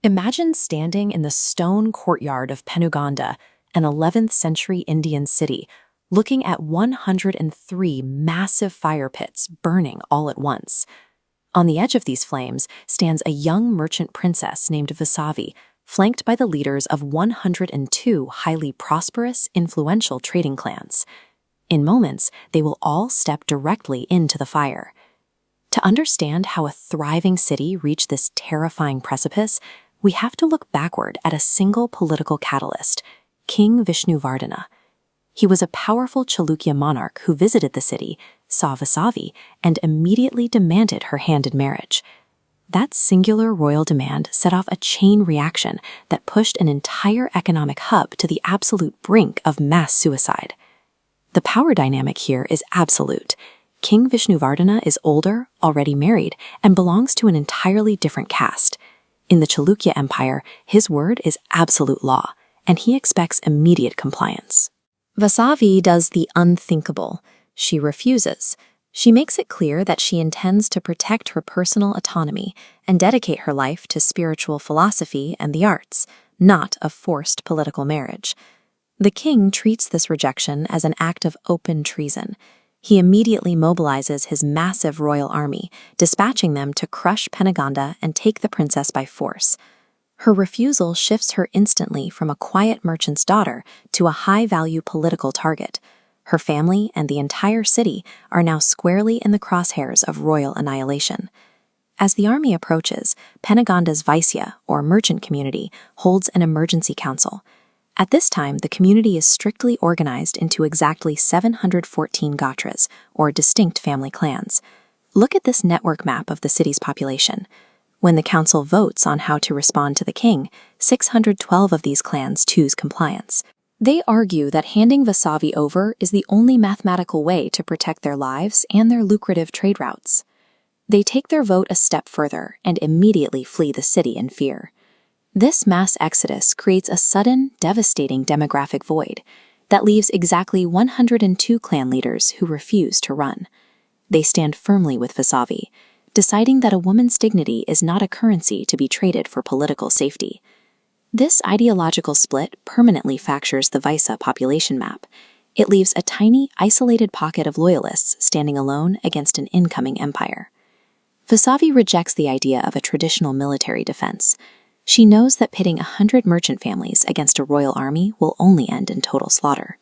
Imagine standing in the stone courtyard of Penuganda, an 11th century Indian city, looking at 103 massive fire pits burning all at once. On the edge of these flames stands a young merchant princess named Vasavi, flanked by the leaders of 102 highly prosperous, influential trading clans. In moments, they will all step directly into the fire. To understand how a thriving city reached this terrifying precipice, we have to look backward at a single political catalyst, King Vishnuvardhana. He was a powerful Chalukya monarch who visited the city, saw Vasavi, and immediately demanded her hand in marriage. That singular royal demand set off a chain reaction that pushed an entire economic hub to the absolute brink of mass suicide. The power dynamic here is absolute. King Vishnuvardhana is older, already married, and belongs to an entirely different caste. In the Chalukya Empire, his word is absolute law, and he expects immediate compliance. Vasavi does the unthinkable. She refuses. She makes it clear that she intends to protect her personal autonomy and dedicate her life to spiritual philosophy and the arts, not a forced political marriage. The king treats this rejection as an act of open treason. He immediately mobilizes his massive royal army, dispatching them to crush Penuganda and take the princess by force. Her refusal shifts her instantly from a quiet merchant's daughter to a high-value political target. Her family and the entire city are now squarely in the crosshairs of royal annihilation. As the army approaches, Penuganda's Vaisya, or merchant community, holds an emergency council. At this time, the community is strictly organized into exactly 714 gotras, or distinct family clans. Look at this network map of the city's population. When the council votes on how to respond to the king, 612 of these clans choose compliance. They argue that handing Vasavi over is the only mathematical way to protect their lives and their lucrative trade routes. They take their vote a step further and immediately flee the city in fear. This mass exodus creates a sudden, devastating demographic void that leaves exactly 102 clan leaders who refuse to run. They stand firmly with Vasavi, deciding that a woman's dignity is not a currency to be traded for political safety. This ideological split permanently fractures the Vaisya population map. It leaves a tiny, isolated pocket of loyalists standing alone against an incoming empire. Vasavi rejects the idea of a traditional military defense. She knows that pitting 100 merchant families against a royal army will only end in total slaughter.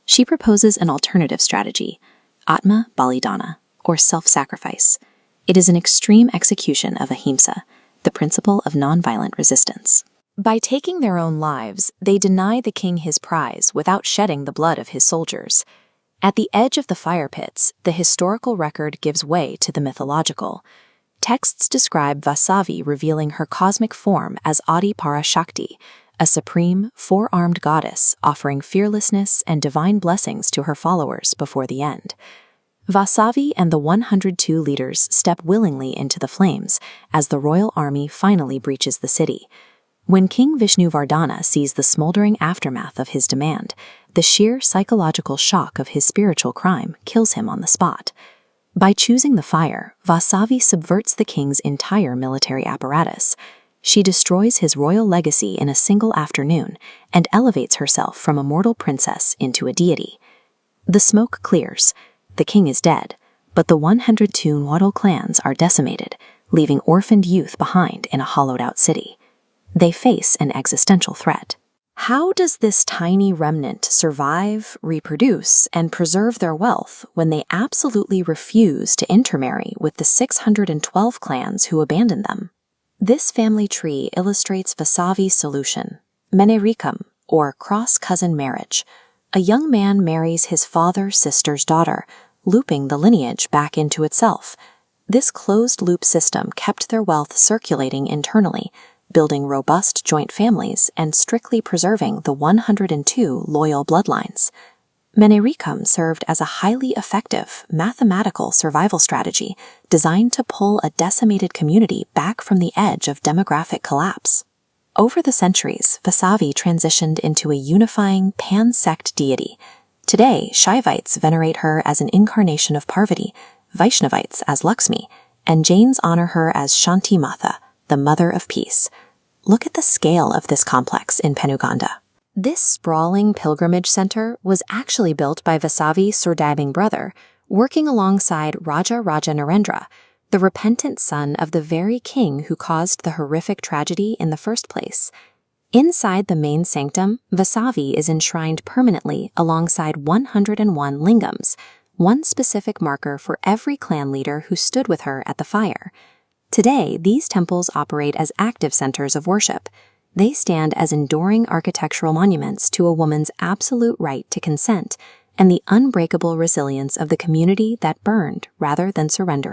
She proposes an alternative strategy, Atma Balidana, or self-sacrifice. It is an extreme execution of ahimsa, the principle of nonviolent resistance. By taking their own lives, they deny the king his prize without shedding the blood of his soldiers. At the edge of the fire pits, the historical record gives way to the mythological. Texts describe Vasavi revealing her cosmic form as Adi Parashakti, a supreme, four-armed goddess offering fearlessness and divine blessings to her followers before the end. Vasavi and the 102 leaders step willingly into the flames as the royal army finally breaches the city. When King Vishnuvardhana sees the smoldering aftermath of his demand, the sheer psychological shock of his spiritual crime kills him on the spot. By choosing the fire, Vasavi subverts the king's entire military apparatus. She destroys his royal legacy in a single afternoon and elevates herself from a mortal princess into a deity. The smoke clears. The king is dead, but the 102 Nwadal clans are decimated, leaving orphaned youth behind in a hollowed-out city. They face an existential threat. How does this tiny remnant survive, reproduce, and preserve their wealth when they absolutely refuse to intermarry with the 612 clans who abandoned them? This family tree illustrates Vasavi's solution, Menerikam, or cross-cousin marriage. A young man marries his father-sister's daughter, looping the lineage back into itself. This closed-loop system kept their wealth circulating internally, building robust joint families and strictly preserving the 102 loyal bloodlines. Menerikam served as a highly effective mathematical survival strategy designed to pull a decimated community back from the edge of demographic collapse. Over the centuries, Vasavi transitioned into a unifying pan-sect deity. Today, Shaivites venerate her as an incarnation of Parvati, Vaishnavites as Lakshmi, and Jains honor her as Shanti Matha, the Mother of Peace. look at the scale of this complex in Penuganda. This sprawling pilgrimage center was actually built by Vasavi's surviving brother, working alongside Raja Narendra, the repentant son of the very king who caused the horrific tragedy in the first place. Inside the main sanctum, Vasavi is enshrined permanently alongside 101 lingams, one specific marker for every clan leader who stood with her at the fire. Today, these temples operate as active centers of worship. They stand as enduring architectural monuments to a woman's absolute right to consent and the unbreakable resilience of the community that burned rather than surrendered.